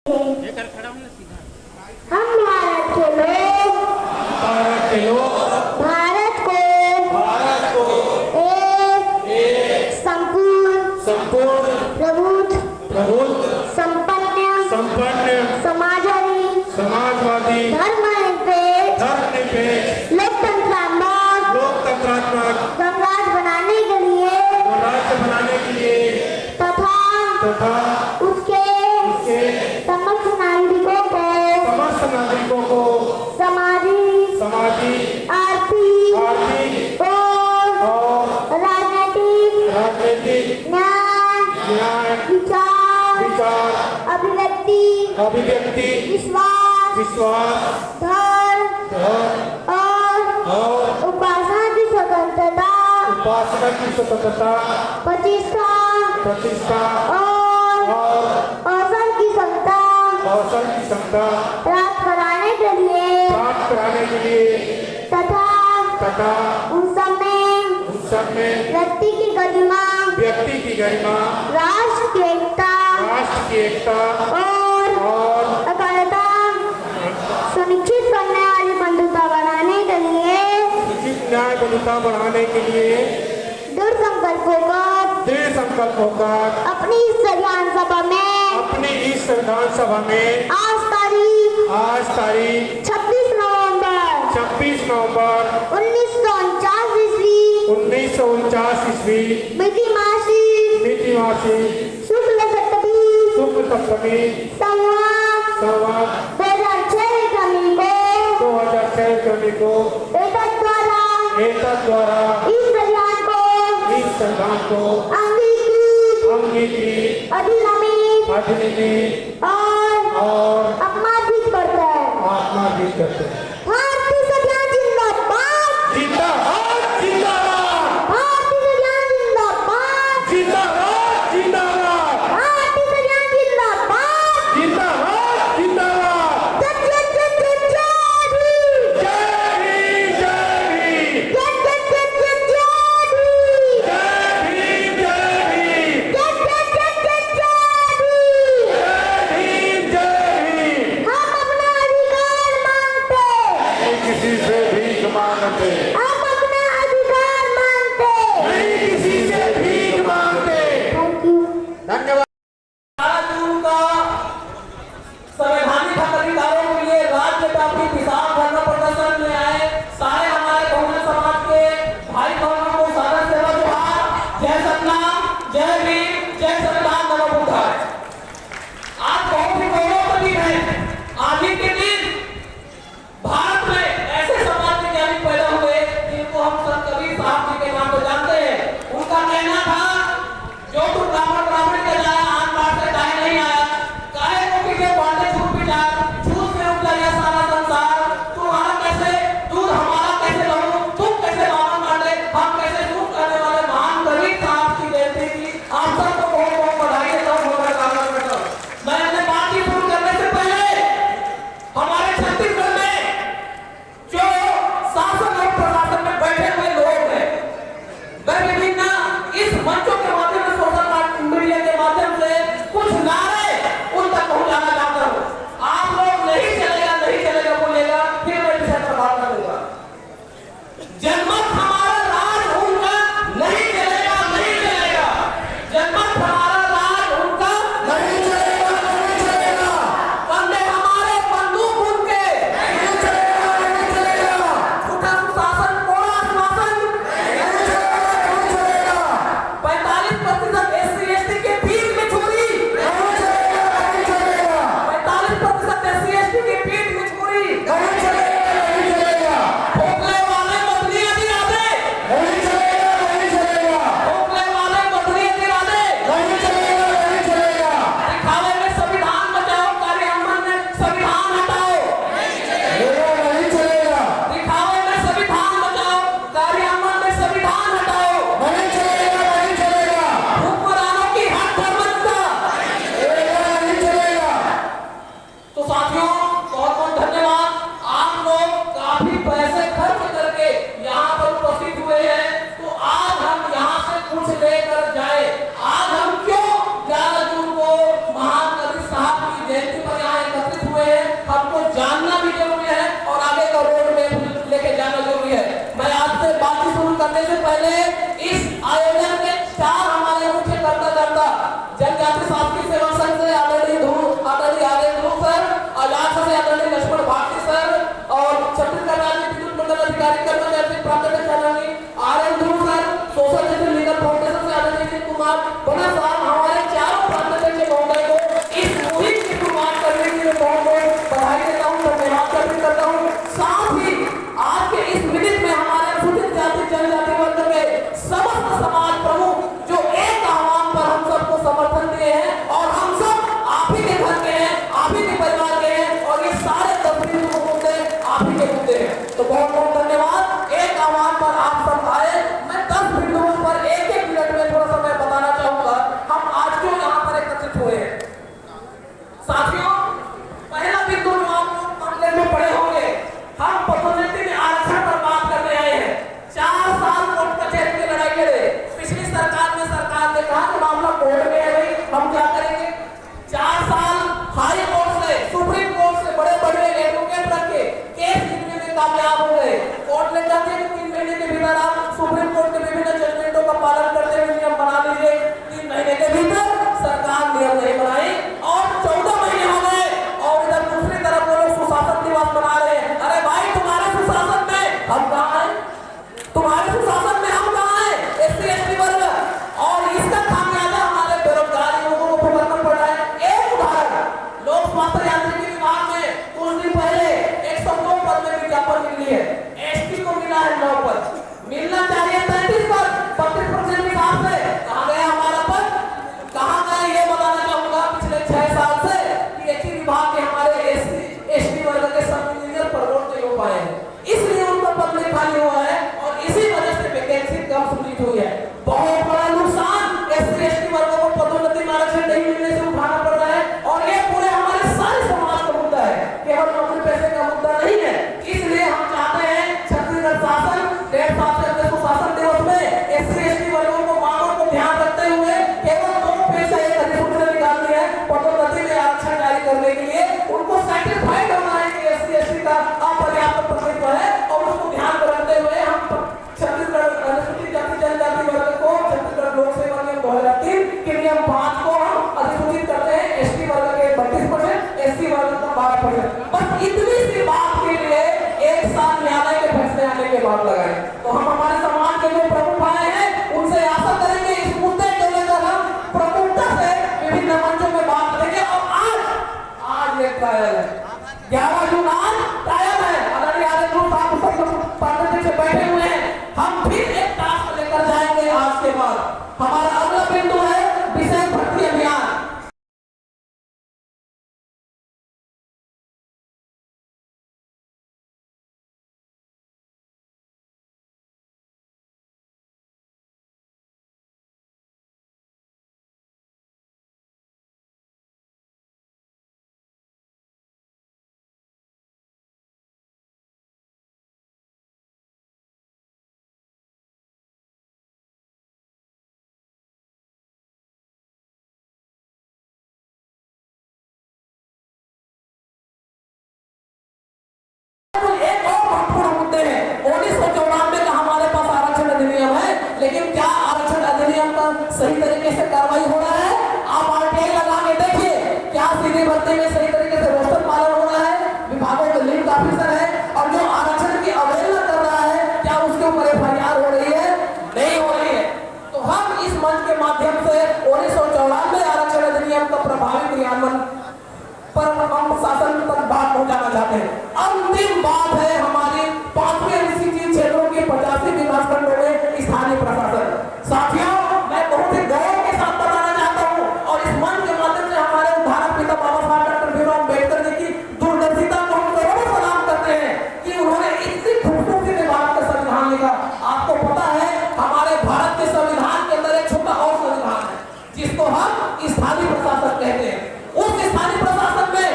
हम भारत के लोग भारत को एक संपूर्ण प्रबुद्ध संपन्न समाजवादी धर्मनिरपेक्ष लोकतंत्रात्मक गणराज्य बनाने के लिए तथा उसके समस्त नागरिकों को सामाजिक आर्थिक और राजनीतिक न्याय विचार अभिव्यक्ति विश्वास धर्म और उपासना की स्वतंत्रता प्रतिष्ठा और अवसर की क्षमता प्राप्त कराने के लिए तथा उन सब में व्यक्ति की गरिमा राष्ट्र की एकता और अखंडता सुनिश्चित करने वाली बंधुता बढ़ाने के लिए दृढ़ संकल्प होकर अपनी इस संविधान सभा में आज तारीख 26 नवंबर 1949 ईस्वी मिति मासी शुक्ल सप्तमी संवत 2006 को एतद् द्वारा इस संविधान को अंगीकृत अधिनियमित और आत्मार्जित करते हैं। भारतीय संविधान जिंदाबाद जिंदाबाद जिंदाबाद भारतीय संविधान जिंदाबाद जिंदाबाद जिंदाबाद भारतीय संविधान जिंदाबाद जिंदाबाद जिंदाबाद जय संवैधानिक हक अधिकारों के लिए राज्यव्यापी किसान धरना प्रदर्शन में आए सारे हमारे बहुजन समाज के भाई बहनों को सादर सेवा जोहार। जय सतनाम, जय भीम, जय संविधान, नमो बुद्धाय। आज बहुत ही गौरव का दिन है। आज ही के दिन भारत में ऐसे समाज वैज्ञानिक पैदा हुए जिनको हम संत कबीर साहब जी के नाम से जानते हैं। उनका कहना था, जो तू ब्राह्मण के जाया आन बात से काहे नहीं आया, काहे को पीछे बांधे छूट पिटा, झूठ में उगला यह सारा संसार, तुम्हारा कैसे दूध हमारा कैसे लहू, तुम कैसे बावन काटे, हम कैसे झूठ करने वाले महान कबीर साहब की जयंती की आप सबको बहुत बहुत बधाई देता हूँ। मैं अपने बात की शुरू करने से पहले हमारे छत्तीसगढ़ में जो शासन और प्रशासन में बैठे हुए लोग हैं, वह विभिन्न इस मंचों के माध्यम से, सोशल मीडिया के माध्यम से कुछ नारे उन तक पहुंचाना चाहता हूं। आप लोग नहीं चलेगा बोलेगा, फिर मैं इसे प्रभाव करूंगा। जनमत हमारा राज उनका नहीं चलेगा। जनमत हमारा राज उनका नहीं चलेगा। कंधे हमारे बंदूक उनके नहीं चलेगा। झूठा तैयारी करना चाहते हैं प्राप्त करना चाहेंगे RN. Dhruv sir, social justice legal foundation से आदरणीय कुमार बना साहब, हमारे चारों प्राप्त महोदय को इस मुहिम की शुरुआत करने के लिए बहुत बहुत बधाई देता हूँ, धन्यवाद अर्पित करता हूँ। साथ ही आज के इस मिनट में हमारे अनुसूचित जाति जनजाति वर्ग के समस्त समाज प्रमुख जो एक आह्वान पर हम सबको समर्थन दिए हैं और हम सब आप ही के घर के हैं, आप ही के परिवार के हैं और ये सारे तस्वीर मुद्दे आप ही के मुद्दे हैं, तो बहुत बहुत धन्यवाद। एक आह्वान पर आप सब आए। मैं 10 बिंदुओं पर एक मिनट में थोड़ा सा मैं बताना चाहूंगा हम आज क्यों यहाँ पर एकत्रित हुए हैं। साथियों, पहला बिंदु जो आप मामले में पड़े होंगे, हम पदोन्नति में आरक्षण पर बात करने आए हैं। 4 साल कोर्ट कचहरी की लड़ाई लड़े, पिछली सरकार ने कहा कि मामला कोर्ट में है भाई, हम क्या करेंगे। 4 साल हाई कोर्ट से, सुप्रीम कोर्ट से बड़े बड़े एडवोकेट रखे, केस जीतने में कामयाब हो गए। कोर्ट ने कहा कि 3 महीने के भीतर आप सुप्रीम कोर्ट के विभिन्न जजमेंटों का पालन करते हुए नियम बना लीजिए। 3 महीने के भीतर सरकार नियम नहीं बनाई और 14 महीने हो गए और इधर दूसरी तरफ वो लोग सुशासन दिवस मना रहे हैं। अरे भाई, तुम्हारे सुशासन में हम कहाँ हैं? तुम्हारे सुशासन में हम कहाँ हैं? एससी एसटी वर्ग, और इसका खामियाजा हमारे बेरोजगार युवकों को भुगतना पड़ रहा है। एक उदाहरण, लोक स्वास्थ्य यांत्रिकी विभाग में कुछ दिन पहले 102 पद में विज्ञापन निकली है, एसटी को मिला है 9 पद, मिलना चाहिए 33 पद, 35% के हिसाब से। कहाँ गया हमारा पद? कहाँ गया ये बताना चाहूंगा। पिछले 6 साल से पीएचई विभाग के हमारे एसटी वर्ग के सब इंजीनियर प्रमोट नहीं हो पाए हैं, इसलिए उनका पद नहीं खाली हुआ है और इसी वजह से वैकेंसी कम सृजित हुई है। बहुत बड़ा नुकसान एससी एसटी वर्गों को पदोन्नति में आरक्षण नहीं मिलने से उठाना पड़ रहा है और ये पूरे हमारे सारे समाज का मुद्दा है, केवल नौकरी पैसे का मुद्दा नहीं है। इसलिए हम चाहते हैं छत्तीसगढ़ शासन 1.5 साल से सुशासन दिवस में एससी एसटी वर्गों को मांगों को ध्यान रखते हुए केवल 2 पेज से एक अधिसूचना निकालनी है पदोन्नति में आरक्षण जारी करने के लिए। उनको सर्टिफाइड होना है कि एससी एसटी का अपर्याप्त प्रतिनिधित्व है और उसको ध्यान में रखते हुए हम छत्तीसगढ़ अनुसूचित जाति जनजाति वर्ग को छत्तीसगढ़ लोक सेवा नियम 2003 के नियम 5 को हम अधिसूचित करते हैं। एसटी वर्ग के 32%, एससी वर्ग का 12%। बस इतनी सी बात के लिए 1 साल न्यायालय के फैसले आने के बाद लगाए। तो हम हमारे समाज के जो प्रमुख आए हैं उनसे आशा करेंगे इस मुद्दे को लेकर हम प्रमुखता से विभिन्न मंचों में बात करेंगे। और आज ये ट्रायल है, 11 जून आज ट्रायल है। आदरणीय आर.एन. साहब पार्टी से बैठे हुए हैं, हम फिर एक टास्क लेकर जाएंगे। आज के बाद हमारा अगला बिंदु है विशेष भर्ती अभियान। एक और महत्वपूर्ण मुद्दे हैं। 1994 का हमारे पास आरक्षण अधिनियम है, लेकिन क्या आरक्षण अधिनियम का सही तरीके से कार्रवाई हो रहा है? आप आरटीआई लगा के देखिए, क्या सीधी भर्ती में सही तरीके से रोस्टर पालन हो रहा है? विभागों के लिंक ऑफिसर है और जो आरक्षण की अवहेलना कर रहा है, क्या उसके ऊपर एफआईआर हो रही है? नहीं हो रही है। तो हम इस मंच के माध्यम से 1994 आरक्षण अधिनियम का प्रभावी क्रियान्वयन पर हम शासन तक बात पहुंचाना चाहते हैं। अंतिम बात है हमारी 5वीं अनुसूचित क्षेत्रों के 85 विकासखंडों में स्थानीय प्रशासन। साथियों, मैं बहुत ही गौरव के साथ बताना चाहता हूं और इस मंच के माध्यम से हमारे उद्धारक पिता बाबा साहब डॉक्टर भीमराव अम्बेडकर जी की दूरदर्शिता को हम करोड़ों सलाम करते हैं कि उन्होंने इतनी खूबसूरती से भारत का संविधान लिखा। आपको पता है हमारे भारत के संविधान के अंदर एक छोटा और संविधान है जिसको हम स्थानीय प्रशासन कहते हैं। उस स्थानीय प्रशासन में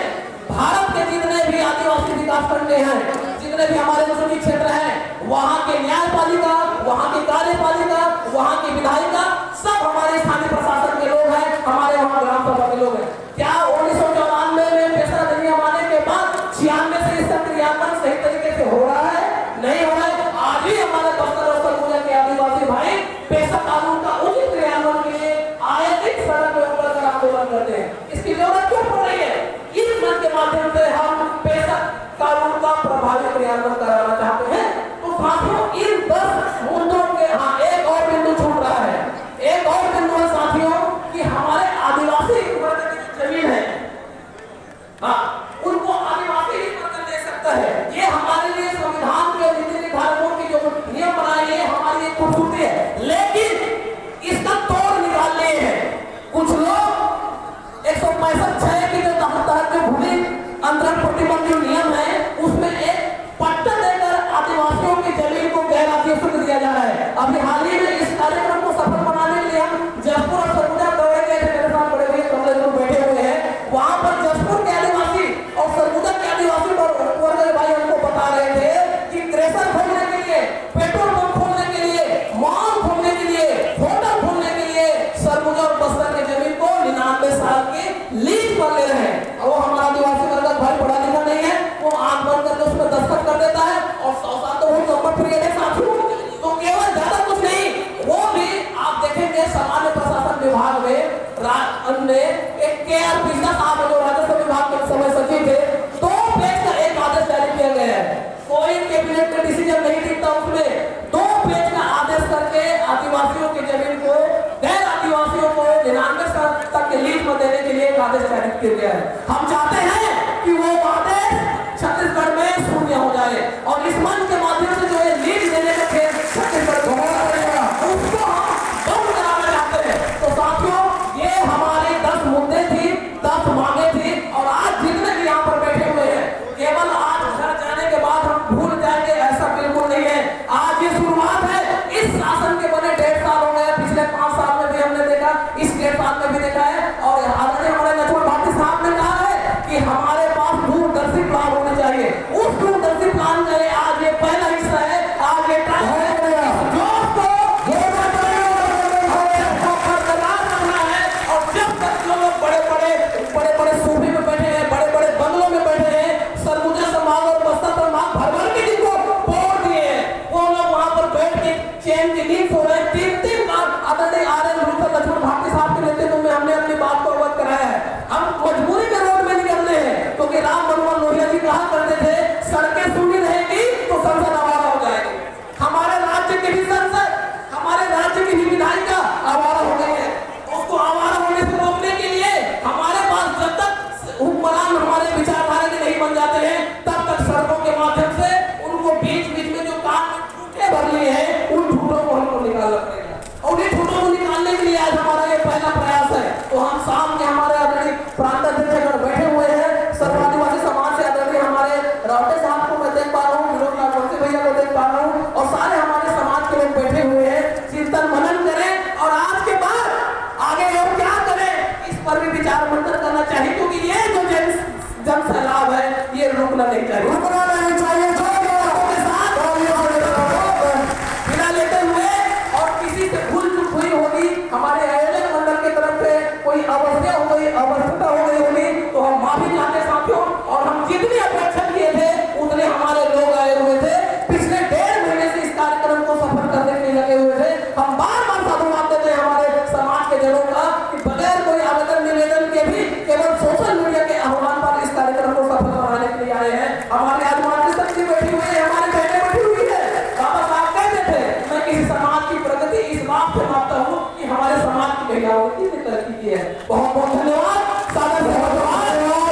भारत के जितने भी आदिवासी विकास खंड हैं, जितने भी हमारे अनुसूचित क्षेत्र हैं, वहाँ के न्यायपालिका, वहाँ की कार्यपालिका, वहाँ की विधायिका सब हमारे स्थानीय प्रशासन के लोग हैं, हमारे वहाँ ग्राम सभा के लोग हैं। क्या 1994 में पेशा अधिनियम आने के बाद 96 से इसका क्रियान्वयन सही तरीके से हो रहा है? नहीं हो रहा है। आज भी हमारे बस्तर और सरगुजा के आदिवासी भाई पेशा कानून का उचित क्रियान्वयन के लिए आए दिन सड़क पर उतरकर आंदोलन करते हैं। इसकी जरूरत क्यों पड़ रही है? इस मंच के माध्यम से हम पेशा कानून का प्रभावी क्रियान्वयन कराना चाहते हैं। तो आदेश जारी किया गया है। हम चाहते हैं कि वो आदेश छत्तीसगढ़ में शून्य हो जाए और इस मंच के माध्यम से जो ये लीड देने का खेल छत्तीसगढ़ को होना पड़ेगा, उसको हम बंद कराना चाहते हैं। तो साथियों, ये हमारे 10 मुद्दे थी, 10 मांगे थी और आज जितने भी यहाँ पर बैठे हुए हैं, केवल आज घर जाने के बाद हम भूल जाएंगे, ऐसा बिल्कुल नहीं है। आज ये शुरुआत है। इस शासन के बने 1.5 साल हो गए, पिछले 5 साल में भी हमने देखा, इस 1.5 साल में भी देखा है। और आदरणीय हमारे लक्ष्मण भारती साहब ने कहा है कि हमारे पास दूरदर्शी प्लान होने चाहिए। उस दूरदर्शी प्लान का आज ये पहला हिस्सा है। आज ये बड़े-बड़े सूबे में बैठे हैं, बड़े-बड़े बंगलों में बैठे हैं, सरगुजा समाज और बस्तर समाज भर-भर के जिनको वोट दिए हैं, वो लोग वहां पर बैठ के चैन की नींद सो रहे हैं। 3-3 बार आदरणीय लक्ष्मण भारती साहब के नेतृत्व में हमने अपनी बात को अवगत कराया है। हम मजबूरी में रोड में निकलते हैं क्योंकि राम मनोहर लोहिया जी कहा करते थे, सड़कें सूनी रहेगी तो संसद आवारा हो जाएगी। हमारे राज्य की भी संसद, हमारे राज्य की भी विधायिका आवारा हो गई है। उसको आवारा होने से रोकने के लिए हमारे पास जब तक हुक्मरान हमारे विचारधारा के नहीं बन जाते हैं, तब तक सड़कों के माध्यम से उनको बीच-बीच में जो काम ठूठे भर लिए हैं, उन ठूठों को हमको निकालना पड़ेगा। और उन्हीं ठूठों को निकालने के लिए आज हमारा ये पहला प्रयास है। तो हम शाम के हमारे आदरणीय प्रांत अध्यक्ष बैठे हुए हैं, सर्व आदिवासी समाज से आदरणीय हमारे रावटे साहब को मैं देख पा रहा हूँ, विनोद नागवंशी भैया को देख पा रहा हूँ और सारे हमारे समाज के लोग बैठे हुए हैं। चिंतन मनन करें और आज के बाद आगे लोग क्या करें, इस पर भी विचार मंथन करना चाहिए क्योंकि ये जो जन सैलाब है, ये रुकना नहीं चाहिए, रुकना नहीं चाहिए। बिना लेते हुए और किसी से भूल चूक हुई होगी, हमारे आयोजक मंडल की तरफ से कोई अवस्था हो गई, अवस्था हो गई होगी, तो हम माफी चाहते हैं साथियों। और हम जितनी अपेक्षा किए थे उतने हमारे लोग आए हुए थे, पिछले 1.5 महीने से इस कार्यक्रम को सफल करने के लिए लगे हुए थे। हम बार-बार साधुवाद देते हैं हमारे समाज के जनों का कि बगैर कोई आवेदन निवेदन के भी केवल सोशल मीडिया के आह्वान पर इस कार्यक्रम को सफल बनाने के लिए आए हैं। हमारे आज मातृशक्ति बैठी हुई है, हमारी बहनें बैठी हुई है। बाबा साहब कहते थे, मैं किसी समाज की प्रगति इस बात से मापता हूँ कि हमारे समाज की महिलाओं की तरक्की की है। बहुत बहुत धन्यवाद। सादर से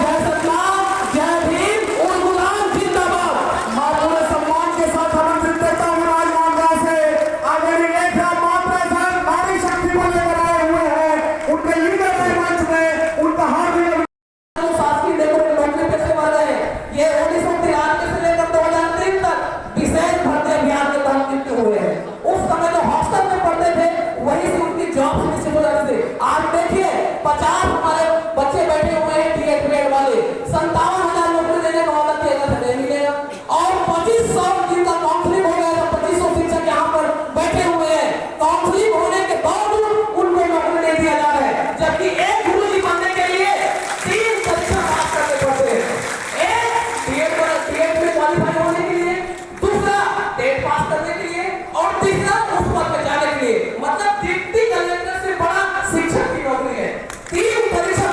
जय सतनाम, जय भीम, उल गुलाम जिंदाबाद। मैं पूरे सम्मान के साथ आमंत्रित करता हूँ राजनांदगांव से आदरणीय नेता मातृशक्ति नारी शक्ति को लेकर आए हुए हैं। उनके लीडर के मंच में उनका हार्दिक शासकीय लेकर नौकरी पे से बढ़ गए। ये 1993 से लेकर 2003 तक विशेष भर्ती अभियान के तहत नियुक्त हुए हैं। उस समय जो हॉस्टल में पढ़ते थे वहीं से उनकी जॉब निश्चित हो जाती थी। आज देखिए 50 हमारे बच्चे बैठे हुए हैं बीएड ग्रेड वाले, 57,000 नौकरी देने का वादा किया था, नहीं मिलेगा। और 2500 जिनका काउंसलिंग हो गया था, 2500 शिक्षक यहाँ पर बैठे हुए हैं, काउंसलिंग होने के बावजूद उनको नौकरी नहीं दिया जा रहा है। जबकि एक गुरुजी बनने के लिए 3 परीक्षा पास करने पड़ते हैं। एक बीएड में क्वालिफाई होने के लिए, दूसरा टेट पास करने के लिए और तीसरा उस पद पे जाने के लिए। मतलब डिप्टी कलेक्टर से बड़ा शिक्षक की नौकरी है। 3 परीक्षा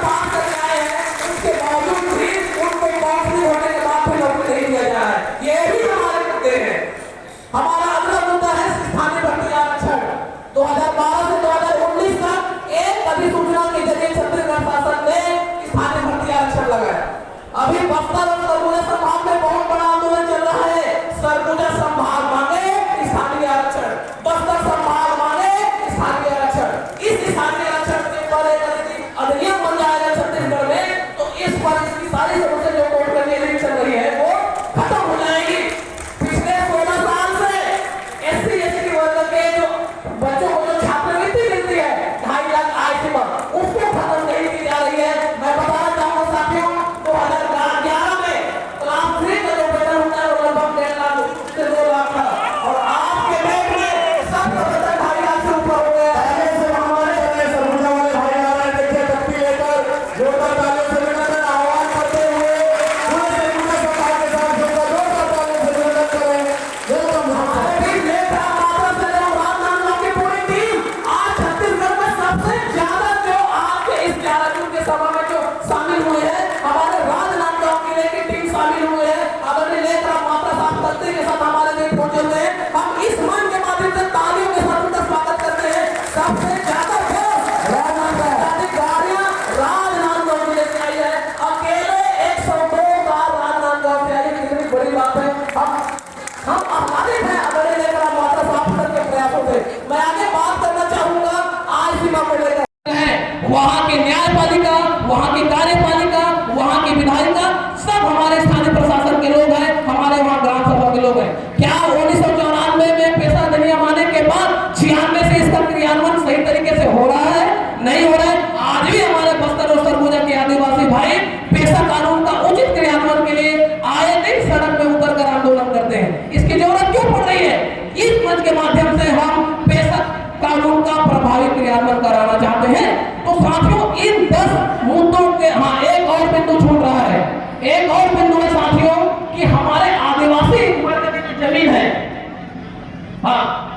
मंच के माध्यम से हम बेशक कानून का प्रभावी क्रियान्वयन कराना चाहते हैं। तो साथियों, इन 10 मुद्दों के एक और बिंदु छूट रहा है। एक और बिंदु है साथियों कि हमारे आदिवासी वर्ग की जो जमीन है,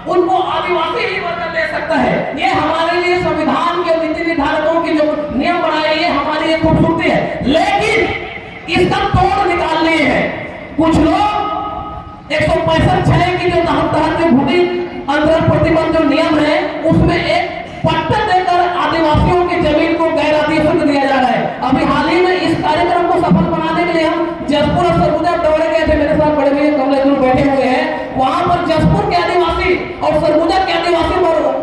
उनको आदिवासी ही वर्ग ले सकता है। ये हमारे लिए संविधान के नीति निर्धारकों की जो नियम बनाए, ये हमारी एक खूबसूरती है। लेकिन इसका तोड़ निकालने है कुछ लोग 165 की जो तहत जो भूमि अंतरण प्रतिबंध जो नियम है, उसमें एक पट्टा देकर आदिवासियों की जमीन को गैर अधिकृत दिया जा रहा है। अभी हाल ही में इस कार्यक्रम को सफल बनाने के लिए हम जसपुर और सरगुजा दौड़े गए थे। मेरे साथ बड़े भैया कमलेश बैठे हुए हैं। वहां पर जसपुर के आदिवासी और सरगुजा के आदिवासी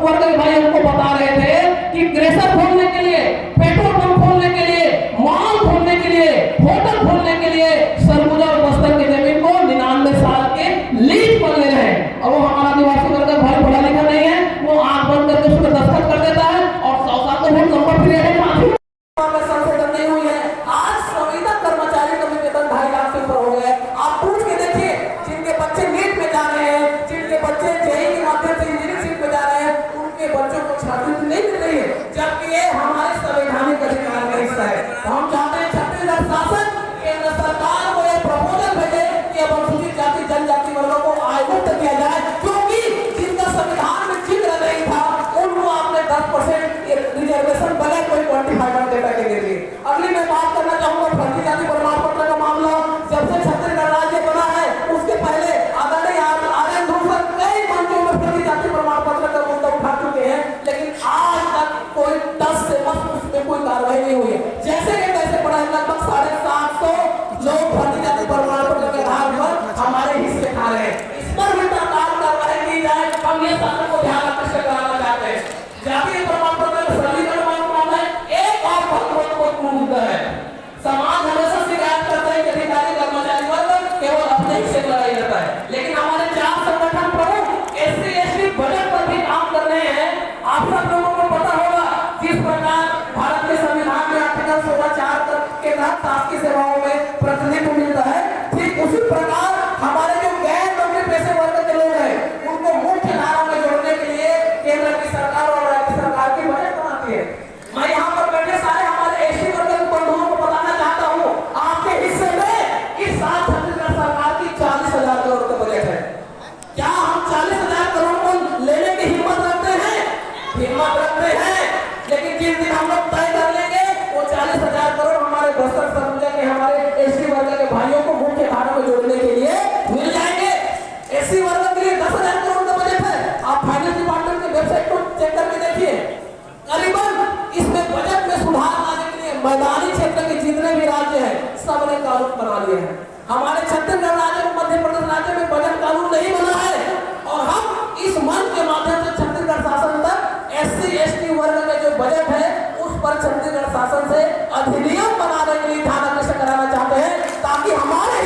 वर्ग के भाई हमको बता रहे थे कि ग्रेसर खोलने के लिए, पेट्रोल पंप खोलने के लिए, मॉल खोलने के लिए, होटल खोलने के लिए सरगुजा और बस्तर की जमीन को 99 साल के लीज पर ले रहे हैं। और वो हमारा आदिवासी वर्ग का भाई पढ़ा लिखा नहीं है, वो आंख बंद करके उसमें दस्तखत कर देता है और 100 साल तो बहुत लंबा पीरियड है। संशोधन नहीं हुई है। आज संविदा कर्मचारी का भी वेतन 2.5 लाख से ऊपर हो गया है। आप पूछ के देखिए, जिनके बच्चे नीट में जा रहे हैं, जिनके बच्चे जेईई के माध्यम से इंजीनियरिंग सीट में जा रहे हैं, उनके बच्चों को छात्रवृत्ति नहीं मिल रही है, जबकि ये हमारे संवैधानिक अधिकार का हिस्सा है। तो हम चाहते हैं छत्तीसगढ़ शासन केंद्र सरकार को यह प्रपोजल भेजे कि अब अनुसूचित जाति जनजाति वर्गों को आयुक्त किया जाए, क्योंकि जिनका संविधान में जिक्र नहीं था उनको आपने 10% रिजर्वेशन बगैर कोई क्वांटिफाइड डेटा के दे दिए। अगली मैं बात करना चाहूंगा फर्जी जाति प्रमाण पत्र का मामला। जब से छत्तीसगढ़ राज्य बना है, उसके पहले आदरणीय आर्यन धूसर कई मंचों में फर्जी जाति प्रमाण पत्र का मुद्दा उठा चुके हैं, लेकिन आज तक कोई 10 से मत उसमें कोई कार्रवाई नहीं हुई है। जैसे कि कैसे पड़ा है, लगभग 750 लोग फर्जी जाति प्रमाण पत्र के आधार पर हमारे हिस्से खा रहे हैं। इस पर भी तत्काल कार्रवाई की जाए। हम ये शासन को ध्यान आकर्षित कराना चाहते हैं। जातीय प्रमाण पत्र में सरलीकरण मामला है। एक और बहुत मुद्दा है, समाज हमेशा शिकायत करता है कि अधिकारी कर्मचारी वर्ग केवल अपने हिस्से में लड़ाई लड़ता है, लेकिन हमारे 4 संगठन प्रमुख SC/ST बजट पर भी काम कर रहे हैं। आप सब लोगों को पता होगा, जिस प्रकार भारत के संविधान में आर्टिकल 16(4) के तहत शासकीय सेवाओं में प्रतिनिधित्व मिलता है, ठीक उसी प्रकार हमारे जो गैर नौकरी पेशे वर्ग के लोग हैं, उनको मुख्य धारा में जोड़ने के लिए केंद्र की सरकार और राज्य सरकार की बजट बनाती है। मैं यहाँ पर बैठे सारे हमारे एसटी वर्ग के बंधुओं को बताना चाहता हूँ, आपके हिस्से में इस साल छत्तीसगढ़ सरकार की 40,000 करोड़ का बजट है। क्या हम 40,000 करोड़ को लेने की हिम्मत रखते हैं? हिम्मत रखते हैं, लेकिन जिस दिन हम लोग तय कर लेंगे वो 40,000 करोड़ हमारे बस्तर सरगुजा के हमारे एसटी वर्ग के भाइयों को मुख्य धारा में जोड़ने के लिए मिल जाएंगे। एससी वर्ग के लिए 10,000 करोड़ का बजट है। आप फाइनेंस डिपार्टमेंट की वेबसाइट को चेक करके देखिए। करीबन इसमें बजट में सुधार लाने के लिए मैदानी क्षेत्र के जितने भी राज्य हैं, सबने कानून बना लिए हैं। हमारे छत्तीसगढ़ राज्य में, मध्य प्रदेश राज्य में बजट कानून नहीं बना है, और हम इस मंच के माध्यम से छत्तीसगढ़ शासन तक SC/ST वर्ग के जो बजट है उस पर छत्तीसगढ़ शासन से अधिनियम बनाने के लिए ध्यान आकर्षित कराना चाहते हैं, ताकि हमारे